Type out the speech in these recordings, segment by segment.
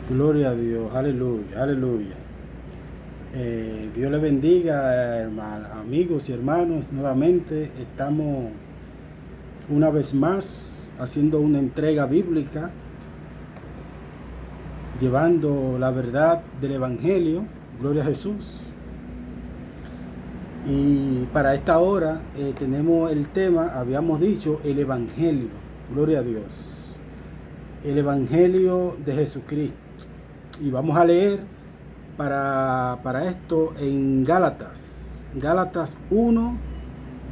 Gloria a Dios, aleluya, aleluya. Dios le bendiga, amigos y hermanos. Nuevamente estamos una vez más haciendo una entrega bíblica, llevando la verdad del Evangelio. Gloria a Jesús. Y para esta hora tenemos el tema, habíamos dicho, el Evangelio. Gloria a Dios. El Evangelio de Jesucristo. Y vamos a leer para esto en Gálatas 1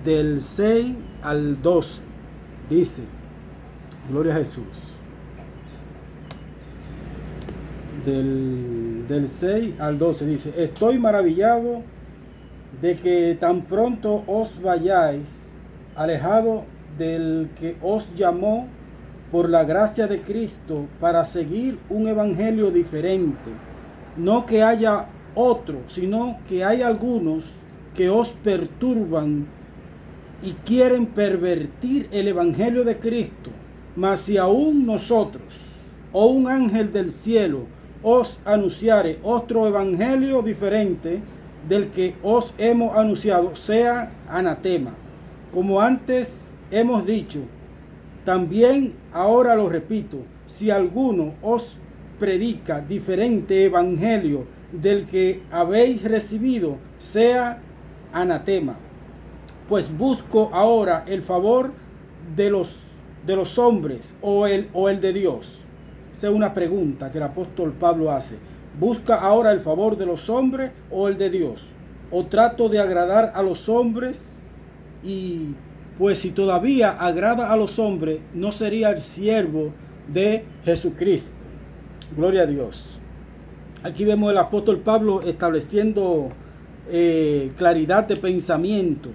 del 6 al 12. Dice, gloria a Jesús. Del 6 al 12 dice, estoy maravillado de que tan pronto os vayáis alejado del que os llamó por la gracia de Cristo para seguir un evangelio diferente. No que haya otro, sino que hay algunos que os perturban y quieren pervertir el evangelio de Cristo. Mas si aún nosotros o un ángel del cielo os anunciare otro evangelio diferente del que os hemos anunciado, sea anatema. Como antes hemos dicho, también ahora lo repito, si alguno os predica diferente evangelio del que habéis recibido, sea anatema. Pues busco ahora el favor de los hombres o el de Dios. Esa es una pregunta que el apóstol Pablo hace. ¿Busca ahora el favor de los hombres o el de Dios? ¿O trato de agradar a los hombres? Y pues si todavía agrada a los hombres, no sería el siervo de Jesucristo. Gloria a Dios. Aquí vemos el apóstol Pablo estableciendo claridad de pensamiento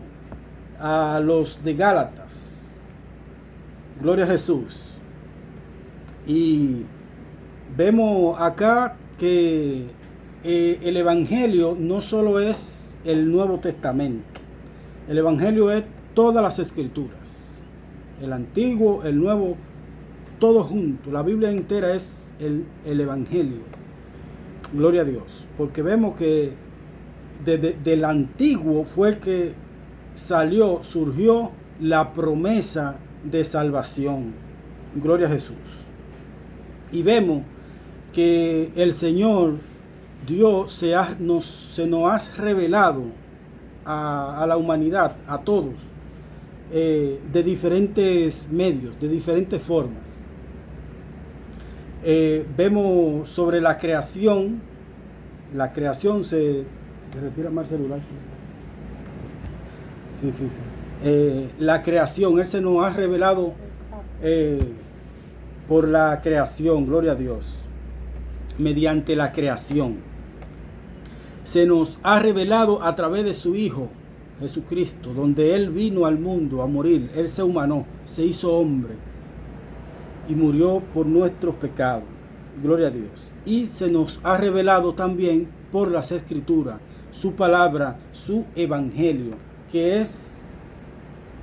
a los de Gálatas. Gloria a Jesús. Y vemos acá que el Evangelio no solo es el Nuevo Testamento. El Evangelio es todas las Escrituras. El Antiguo, el Nuevo, todo junto. La Biblia entera es el Evangelio. Gloria a Dios. Porque vemos que del Antiguo fue que surgió la promesa de salvación. Gloria a Jesús. Y vemos que el Señor Dios se nos ha revelado a la humanidad, a todos, de diferentes medios, de diferentes formas. Vemos sobre la creación. La creación se retira más el celular. Sí. La creación, Él se nos ha revelado por la creación, gloria a Dios, mediante la creación. Se nos ha revelado a través de su Hijo, Jesucristo, donde Él vino al mundo a morir. Él se humanó, se hizo hombre y murió por nuestros pecados. Gloria a Dios. Y se nos ha revelado también por las Escrituras, su palabra, su evangelio, que es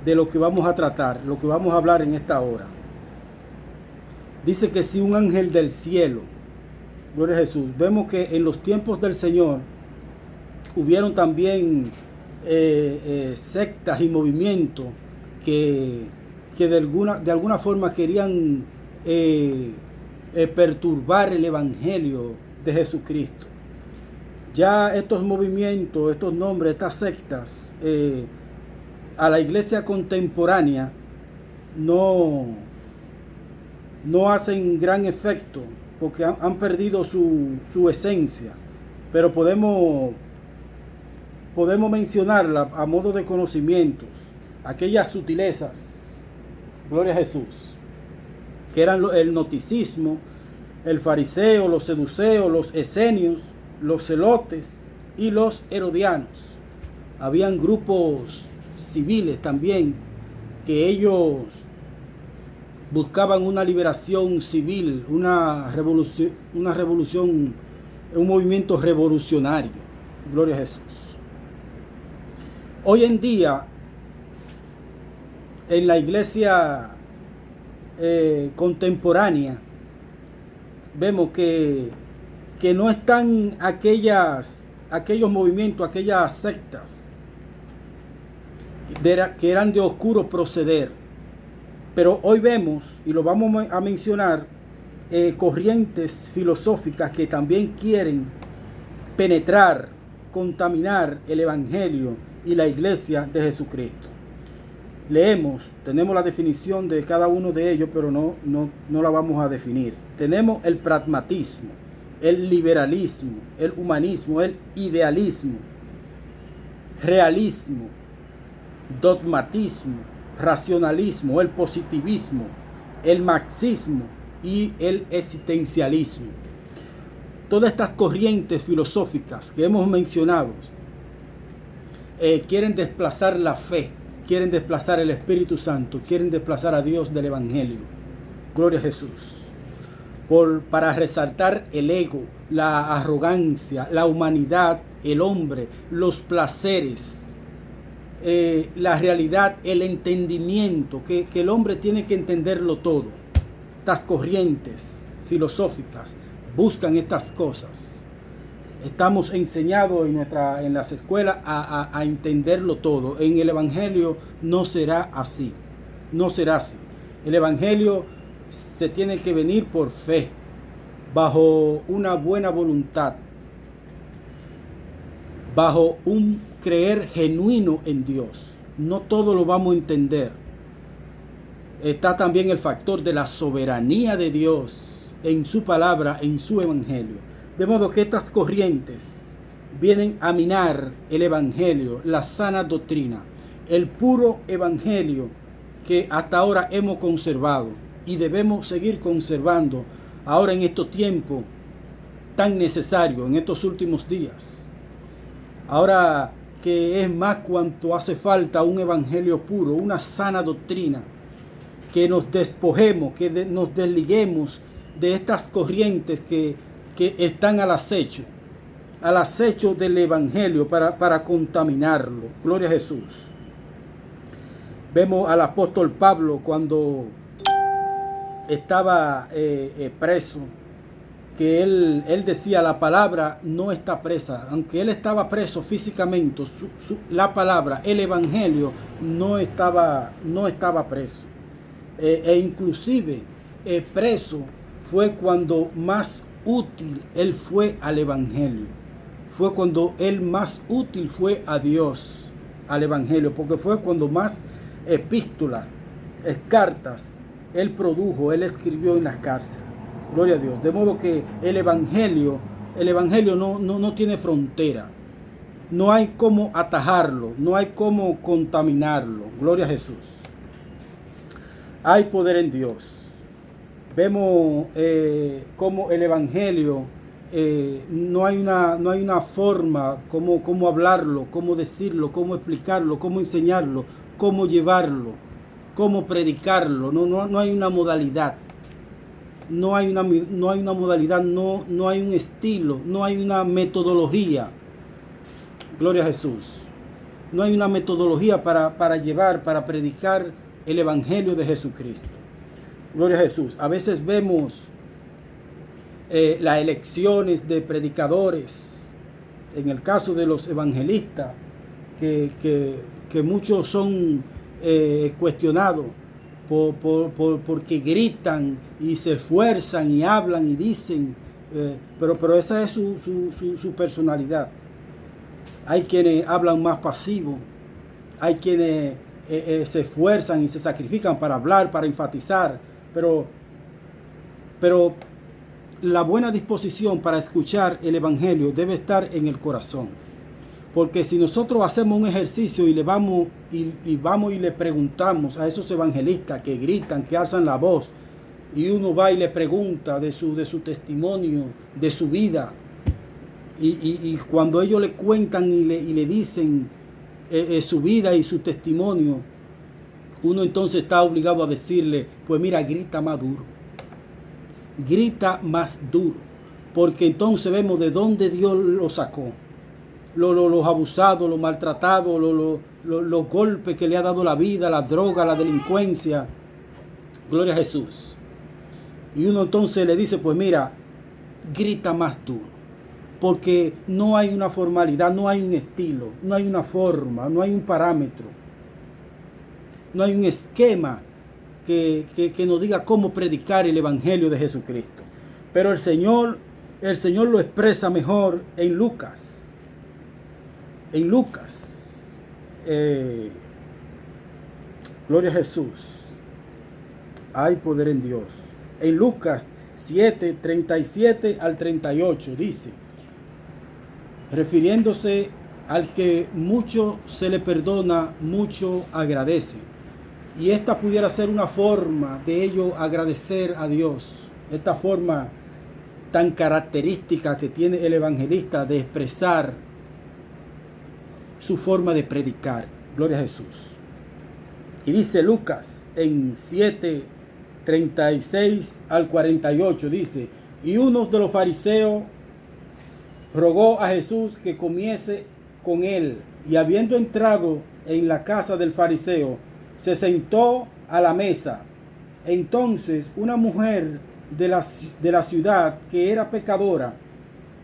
de lo que vamos a tratar, lo que vamos a hablar en esta hora. Dice que si un ángel del cielo, gloria a Jesús, vemos que en los tiempos del Señor hubieron también sectas y movimientos que de alguna forma querían perturbar el evangelio de Jesucristo. Ya estos movimientos, estos nombres, estas sectas, a la iglesia contemporánea no hacen gran efecto porque han perdido su esencia, pero podemos mencionarla a modo de conocimientos, aquellas sutilezas, gloria a Jesús, que eran el gnosticismo, el fariseo, los seduceos, los esenios, los celotes y los herodianos. Habían grupos civiles también que ellos buscaban una liberación civil, una revolución, un movimiento revolucionario. Gloria a Jesús. Hoy en día, en la iglesia contemporánea, vemos que que no están aquellos movimientos, aquellas sectas que eran de oscuro proceder. Pero hoy vemos, y lo vamos a mencionar, corrientes filosóficas que también quieren penetrar, contaminar el Evangelio y la iglesia de Jesucristo. Tenemos la definición de cada uno de ellos, pero no la vamos a definir. Tenemos el pragmatismo, el liberalismo, el humanismo, el idealismo, realismo, dogmatismo, racionalismo, el positivismo, el marxismo y el existencialismo. Todas estas corrientes filosóficas que hemos mencionado quieren desplazar la fe, quieren desplazar el Espíritu Santo, quieren desplazar a Dios del Evangelio. Gloria a Jesús. Para resaltar el ego, la arrogancia, la humanidad, el hombre, los placeres, la realidad, el entendimiento, que el hombre tiene que entenderlo todo. Estas corrientes filosóficas buscan estas cosas. Estamos enseñados en las escuelas a entenderlo todo. En el Evangelio no será así. No será así. El Evangelio se tiene que venir por fe, bajo una buena voluntad, bajo un creer genuino en Dios. No todo lo vamos a entender. Está también el factor de la soberanía de Dios en su palabra, en su Evangelio. De modo que estas corrientes vienen a minar el Evangelio, la sana doctrina, el puro Evangelio que hasta ahora hemos conservado y debemos seguir conservando ahora en estos tiempos tan necesarios, en estos últimos días. Ahora que es más cuanto hace falta un Evangelio puro, una sana doctrina, que nos despojemos, que nos desliguemos de estas corrientes que están al acecho del Evangelio para contaminarlo. Gloria a Jesús. Vemos al apóstol Pablo cuando estaba preso, que él decía: la palabra no está presa. Aunque él estaba preso físicamente, la palabra, el Evangelio no estaba preso. Inclusive preso fue cuando más útil él fue al Evangelio. Fue cuando él más útil fue a Dios, al Evangelio, porque fue cuando más epístolas, cartas, él produjo, él escribió en las cárceles. Gloria a Dios. De modo que el Evangelio no tiene frontera. No hay cómo atajarlo, no hay cómo contaminarlo. Gloria a Jesús. Hay poder en Dios. Vemos cómo el Evangelio no hay una forma cómo hablarlo, cómo decirlo, cómo explicarlo, cómo enseñarlo, cómo llevarlo, cómo predicarlo. No hay una modalidad. No hay una modalidad, no hay un estilo, no hay una metodología. Gloria a Jesús. No hay una metodología para llevar, para predicar el Evangelio de Jesucristo. Gloria a Jesús. A veces vemos las elecciones de predicadores, en el caso de los evangelistas, que muchos son cuestionados porque gritan y se esfuerzan y hablan y dicen, pero esa es su personalidad. Hay quienes hablan más pasivo, hay quienes se esfuerzan y se sacrifican para hablar, para enfatizar, pero la buena disposición para escuchar el Evangelio debe estar en el corazón. Porque si nosotros hacemos un ejercicio y vamos y le preguntamos a esos evangelistas que gritan, que alzan la voz, y uno va y le pregunta de su testimonio, de su vida, y cuando ellos le cuentan y le dicen su vida y su testimonio, uno entonces está obligado a decirle: pues mira, grita más duro, porque entonces vemos de dónde Dios lo sacó. Los abusados, los maltratados, los golpes que le ha dado la vida, la droga, la delincuencia. Gloria a Jesús. Y uno entonces le dice: pues mira, grita más duro. Porque no hay una formalidad, no hay un estilo, no hay una forma, no hay un parámetro, no hay un esquema que nos diga cómo predicar el Evangelio de Jesucristo. Pero el Señor lo expresa mejor en Lucas. En Lucas. Gloria a Jesús. Hay poder en Dios. En Lucas 7, 37 al 38 dice, refiriéndose al que mucho se le perdona, mucho agradece. Y esta pudiera ser una forma de ello agradecer a Dios. Esta forma tan característica que tiene el evangelista de expresar su forma de predicar. Gloria a Jesús. Y dice Lucas en 7, 36 al 48, dice, y uno de los fariseos rogó a Jesús que comiese con él, y habiendo entrado en la casa del fariseo, se sentó a la mesa. Entonces una mujer de la ciudad, que era pecadora,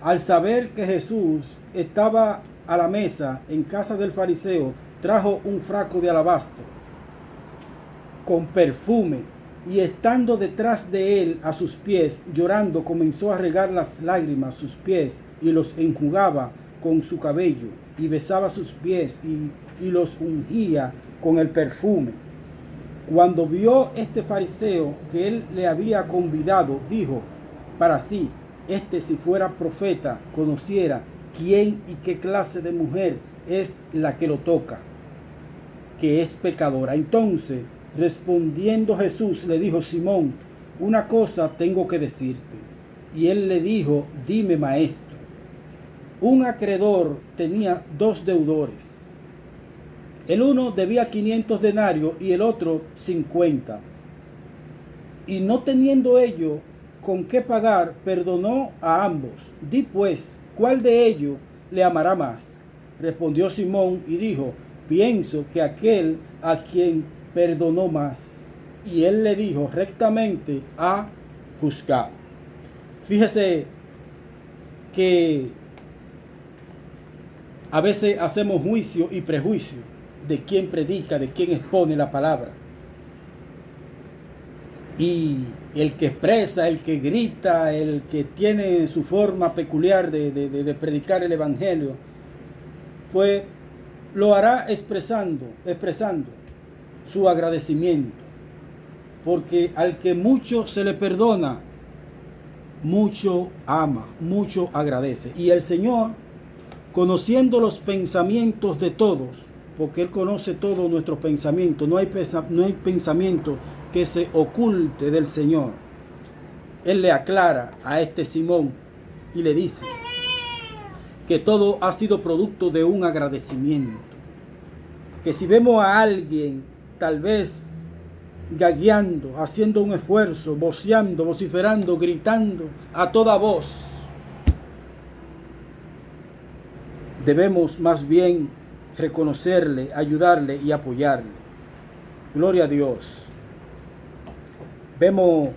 al saber que Jesús estaba a la mesa en casa del fariseo, trajo un frasco de alabastro con perfume, y estando detrás de él a sus pies, llorando, comenzó a regar las lágrimas sus pies, y los enjugaba con su cabello, y besaba sus pies, y los ungía con el perfume. Cuando vio este fariseo que él le había convidado, dijo para sí, si fuera profeta, conociera quién y qué clase de mujer es la que lo toca, que es pecadora. Entonces, respondiendo Jesús, le dijo, Simón, una cosa tengo que decirte. Y él le dijo, dime, maestro. Un acreedor tenía 2 deudores. El uno debía 500 denarios y el otro 50. Y no teniendo ellos con qué pagar, perdonó a ambos. Di pues, ¿cuál de ellos le amará más? Respondió Simón y dijo, pienso que aquel a quien perdonó más. Y él le dijo, rectamente ha juzgado. Fíjese que a veces hacemos juicio y prejuicio de quién predica, de quién expone la palabra. Y el que expresa, el que grita, el que tiene su forma peculiar de predicar el evangelio, pues lo hará expresando su agradecimiento. Porque al que mucho se le perdona, mucho ama, mucho agradece. Y el Señor, conociendo los pensamientos de todos, porque Él conoce todos nuestros pensamientos, no hay pensamiento que se oculte del Señor. Él le aclara a este Simón y le dice que todo ha sido producto de un agradecimiento. Que si vemos a alguien tal vez gagueando, haciendo un esfuerzo, voceando, vociferando, gritando a toda voz, debemos más bien reconocerle, ayudarle y apoyarle. Gloria a Dios. Vemos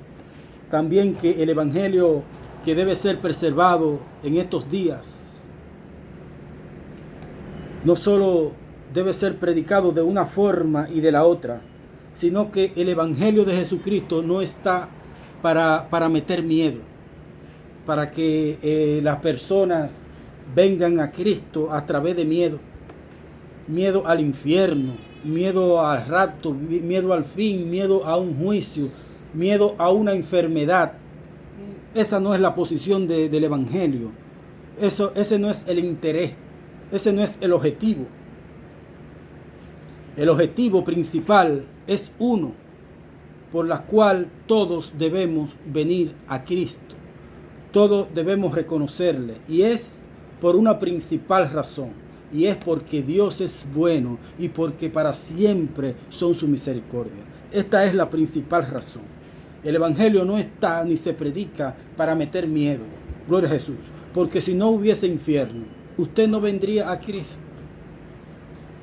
también que el evangelio que debe ser preservado en estos días no solo debe ser predicado de una forma y de la otra, sino que el evangelio de Jesucristo no está para meter miedo, para que las personas vengan a Cristo a través de miedo al infierno, miedo al rapto, miedo al fin, miedo a un juicio, miedo a una enfermedad. Esa no es la posición del evangelio. Ese no es el interés, ese no es el objetivo. El objetivo principal es uno, por la cual todos debemos venir a Cristo. Todos debemos reconocerle, y es por una principal razón, y es porque Dios es bueno y porque para siempre son su misericordia. Esta es la principal razón. El evangelio no está ni se predica para meter miedo. Gloria a Jesús. Porque si no hubiese infierno, usted no vendría a Cristo.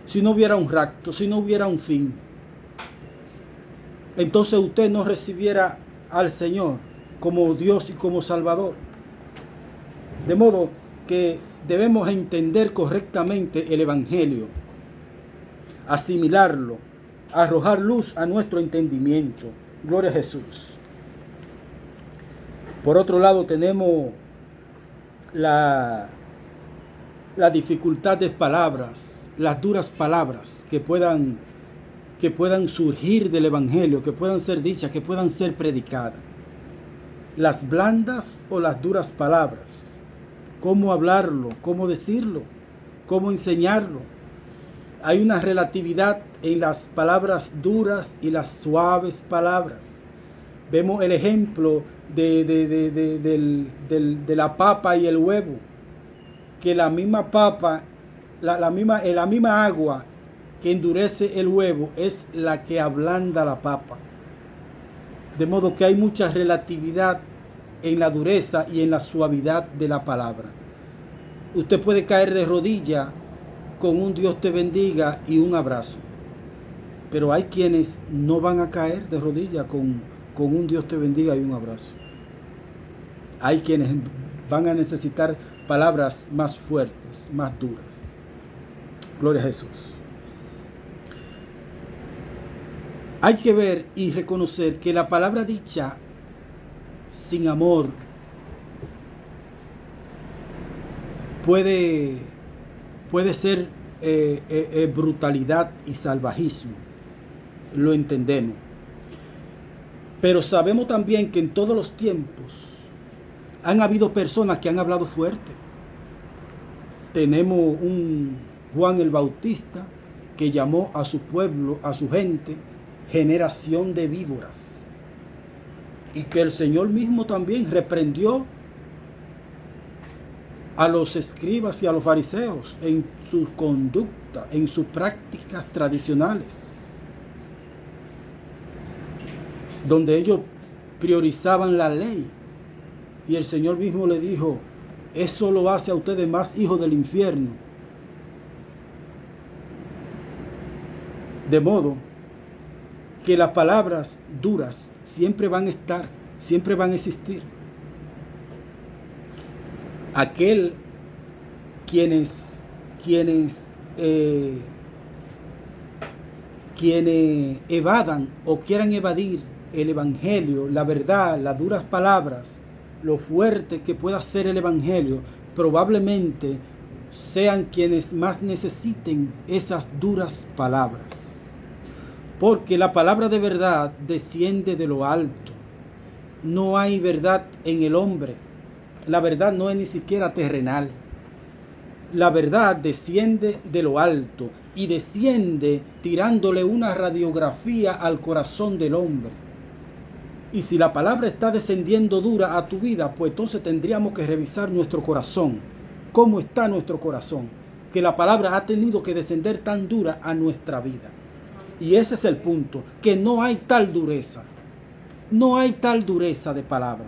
Si no hubiera un rapto, si no hubiera un fin, entonces usted no recibiera al Señor como Dios y como Salvador. De modo que debemos entender correctamente el Evangelio, asimilarlo, arrojar luz a nuestro entendimiento. Gloria a Jesús. Por otro lado, tenemos la dificultad de palabras, las duras palabras que puedan surgir del Evangelio, que puedan ser dichas, que puedan ser predicadas. Las blandas o las duras palabras. Cómo hablarlo, cómo decirlo, cómo enseñarlo. Hay una relatividad en las palabras duras y las suaves palabras. Vemos el ejemplo de la papa y el huevo, que la misma papa, la misma agua que endurece el huevo es la que ablanda la papa. De modo que hay mucha relatividad en la dureza y en la suavidad de la palabra. Usted puede caer de rodillas con un Dios te bendiga y un abrazo, pero hay quienes no van a caer de rodillas con un Dios te bendiga y un abrazo. Hay quienes van a necesitar palabras más fuertes, más duras. Gloria a Jesús. Hay que ver y reconocer que la palabra dicha sin amor puede ser brutalidad y salvajismo. Lo entendemos. Pero sabemos también que en todos los tiempos han habido personas que han hablado fuerte. Tenemos un Juan el Bautista que llamó a su pueblo, a su gente, generación de víboras. Y que el Señor mismo también reprendió a los escribas y a los fariseos en su conducta, en sus prácticas tradicionales, donde ellos priorizaban la ley. Y el Señor mismo le dijo, eso lo hace a ustedes más hijos del infierno. De modo que las palabras duras siempre van a estar, siempre van a existir. Quienes evadan o quieran evadir el Evangelio, la verdad, las duras palabras, lo fuerte que pueda ser el Evangelio, probablemente sean quienes más necesiten esas duras palabras. Porque la palabra de verdad desciende de lo alto. No hay verdad en el hombre. La verdad no es ni siquiera terrenal. La verdad desciende de lo alto y desciende tirándole una radiografía al corazón del hombre. Y si la palabra está descendiendo dura a tu vida, pues entonces tendríamos que revisar nuestro corazón. ¿Cómo está nuestro corazón? Que la palabra ha tenido que descender tan dura a nuestra vida. Y ese es el punto, que no hay tal dureza. No hay tal dureza de palabra.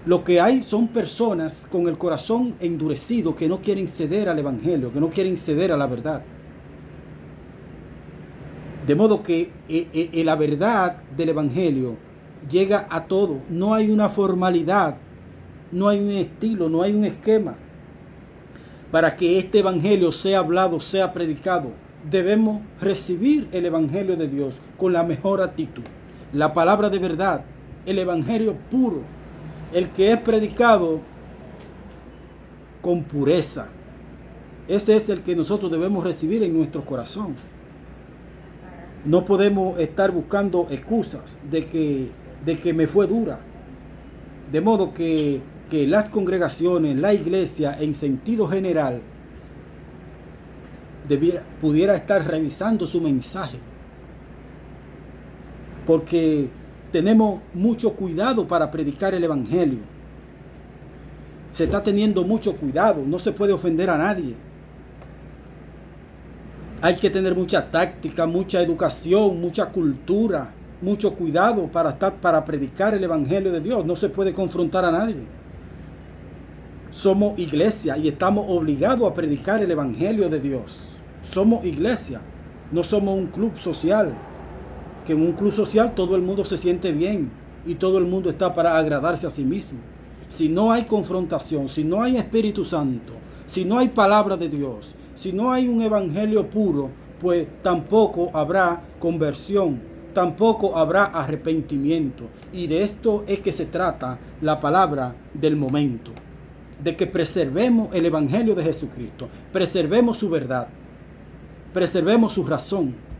Lo que hay son personas con el corazón endurecido que no quieren ceder al Evangelio, que no quieren ceder a la verdad. De modo que la verdad del Evangelio llega a todo. No hay una formalidad, no hay un estilo, no hay un esquema. Para que este Evangelio sea hablado, sea predicado, debemos recibir el Evangelio de Dios con la mejor actitud. La palabra de verdad, el Evangelio puro, el que es predicado con pureza. Ese es el que nosotros debemos recibir en nuestro corazón. No podemos estar buscando excusas de que me fue dura. De modo que las congregaciones, la iglesia en sentido general, pudiera estar revisando su mensaje. Porque tenemos mucho cuidado para predicar el Evangelio. Se está teniendo mucho cuidado, no se puede ofender a nadie. Hay que tener mucha táctica, mucha educación, mucha cultura, mucho cuidado para predicar el Evangelio de Dios. No se puede confrontar a nadie. Somos iglesia y estamos obligados a predicar el Evangelio de Dios. Somos iglesia, no somos un club social. Que en un club social todo el mundo se siente bien y todo el mundo está para agradarse a sí mismo. si no hay confrontación, si no hay Espíritu Santo, si no hay palabra de Dios, si no hay un evangelio puro, pues tampoco habrá conversión, tampoco habrá arrepentimiento. Y de esto es que se trata la palabra del momento, de que preservemos el evangelio de Jesucristo, preservemos su verdad, preservemos su razón.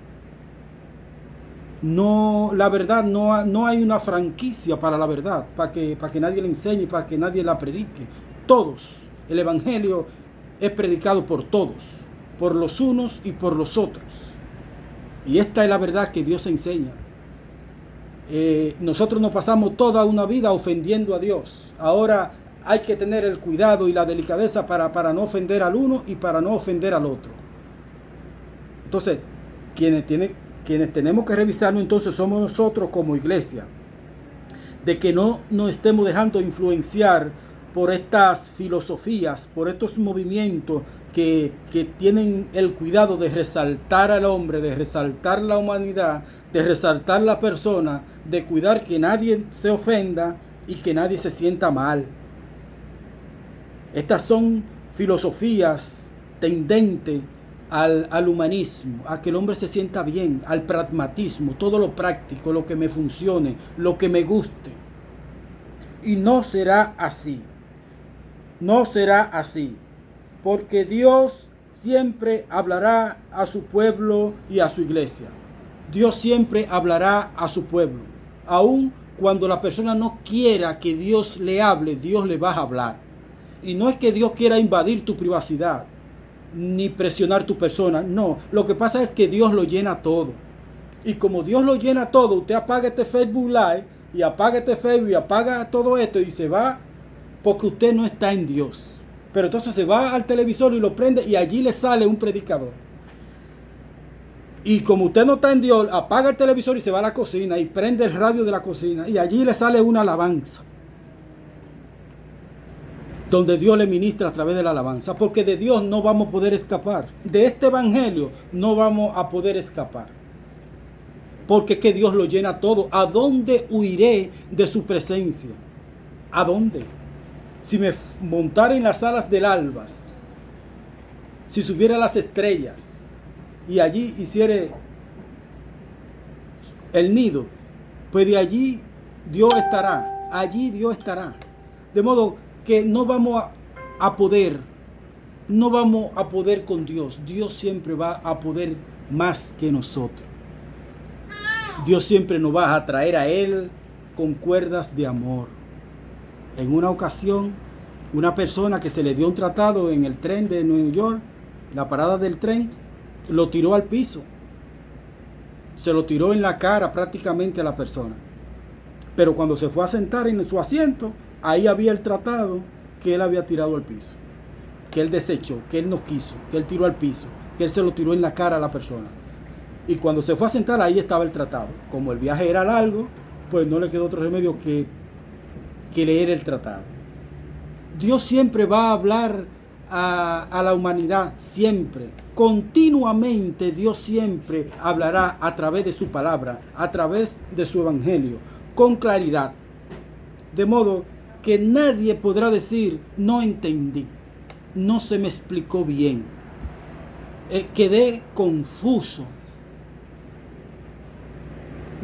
No, la verdad, no hay una franquicia para la verdad, para que nadie la enseñe, para que nadie la predique. Todos, el evangelio es predicado por todos, por los unos y por los otros. Y esta es la verdad que Dios enseña. Nosotros nos pasamos toda una vida ofendiendo a Dios. Ahora hay que tener el cuidado y la delicadeza para no ofender al uno y para no ofender al otro. Entonces, quienes tenemos que revisarnos entonces somos nosotros como iglesia, de que no nos estemos dejando influenciar por estas filosofías, por estos movimientos que tienen el cuidado de resaltar al hombre, de resaltar la humanidad, de resaltar la persona, de cuidar que nadie se ofenda y que nadie se sienta mal. Estas son filosofías tendentes al humanismo, a que el hombre se sienta bien, al pragmatismo, todo lo práctico, lo que me funcione, lo que me guste. Y no será así. No será así. Porque Dios siempre hablará a su pueblo y a su iglesia. Dios siempre hablará a su pueblo. Aun cuando la persona no quiera que Dios le hable, Dios le va a hablar. Y no es que Dios quiera invadir tu privacidad, ni presionar tu persona. No, lo que pasa es que Dios lo llena todo. Y como Dios lo llena todo, usted apaga este Facebook Live y apaga este Facebook y apaga todo esto y se va porque usted no está en Dios. Pero entonces se va al televisor y lo prende y allí le sale un predicador. Y como usted no está en Dios, apaga el televisor y se va a la cocina y prende el radio de la cocina y allí le sale una alabanza, donde Dios le ministra a través de la alabanza, porque de Dios no vamos a poder escapar. De este evangelio no vamos a poder escapar, porque es que Dios lo llena todo. ¿A dónde huiré de su presencia? ¿A dónde? Si me montara en las alas del alba, si subiera a las estrellas y allí hiciera el nido, pues de allí Dios estará, allí Dios estará. De modo que no vamos a poder con Dios. Dios siempre va a poder más que nosotros. Dios siempre nos va a atraer a Él con cuerdas de amor. En una ocasión, una persona que se le dio un tratado en el tren de Nueva York, en la parada del tren, lo tiró al piso. Se lo tiró en la cara prácticamente a la persona. Pero cuando se fue a sentar en su asiento, ahí había el tratado que él había tirado al piso, que él desechó, que él no quiso, que él tiró al piso, que él se lo tiró en la cara a la persona. Y cuando se fue a sentar, ahí estaba el tratado. Como el viaje era largo, pues no le quedó otro remedio que leer el tratado. Dios siempre va a hablar a la humanidad, siempre, continuamente. Dios siempre hablará a través de su palabra, a través de su evangelio, con claridad. De modo que nadie podrá decir, no entendí, no se me explicó bien, quedé confuso.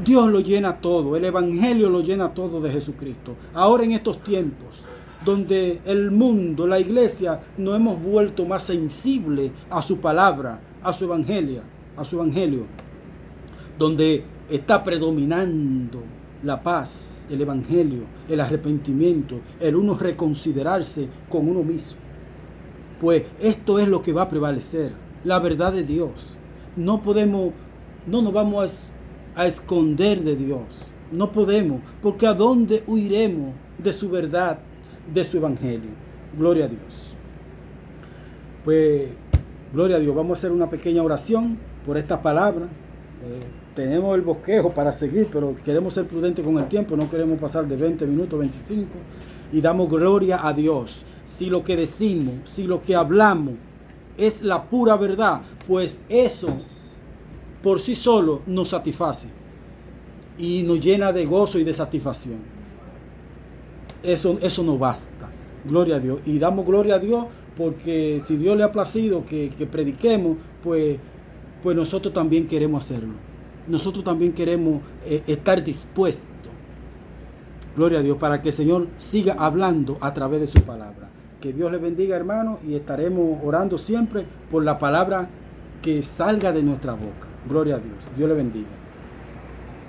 Dios lo llena todo, el evangelio lo llena todo de Jesucristo. Ahora en estos tiempos, donde el mundo, la iglesia, nos hemos vuelto más sensibles a su palabra, a su evangelio, donde está predominando la paz, el evangelio, el arrepentimiento, el uno reconsiderarse con uno mismo. Pues esto es lo que va a prevalecer, la verdad de Dios. No nos vamos a esconder de Dios. No podemos, porque ¿a dónde huiremos de su verdad, de su evangelio? Gloria a Dios. Pues, gloria a Dios. Vamos a hacer una pequeña oración por esta palabra. Tenemos el bosquejo para seguir, pero queremos ser prudentes con el tiempo. No queremos pasar de 20 minutos, 25. Y damos gloria a Dios. Si lo que decimos, si lo que hablamos es la pura verdad, pues eso por sí solo nos satisface y nos llena de gozo y de satisfacción. eso no basta. Gloria a Dios. Y damos gloria a Dios porque si Dios le ha placido que prediquemos, pues nosotros también queremos hacerlo. Nosotros también queremos estar dispuestos. Gloria a Dios, para que el Señor siga hablando a través de su palabra. Que Dios le bendiga, hermano, y estaremos orando siempre por la palabra que salga de nuestra boca. Gloria a Dios. Dios le bendiga.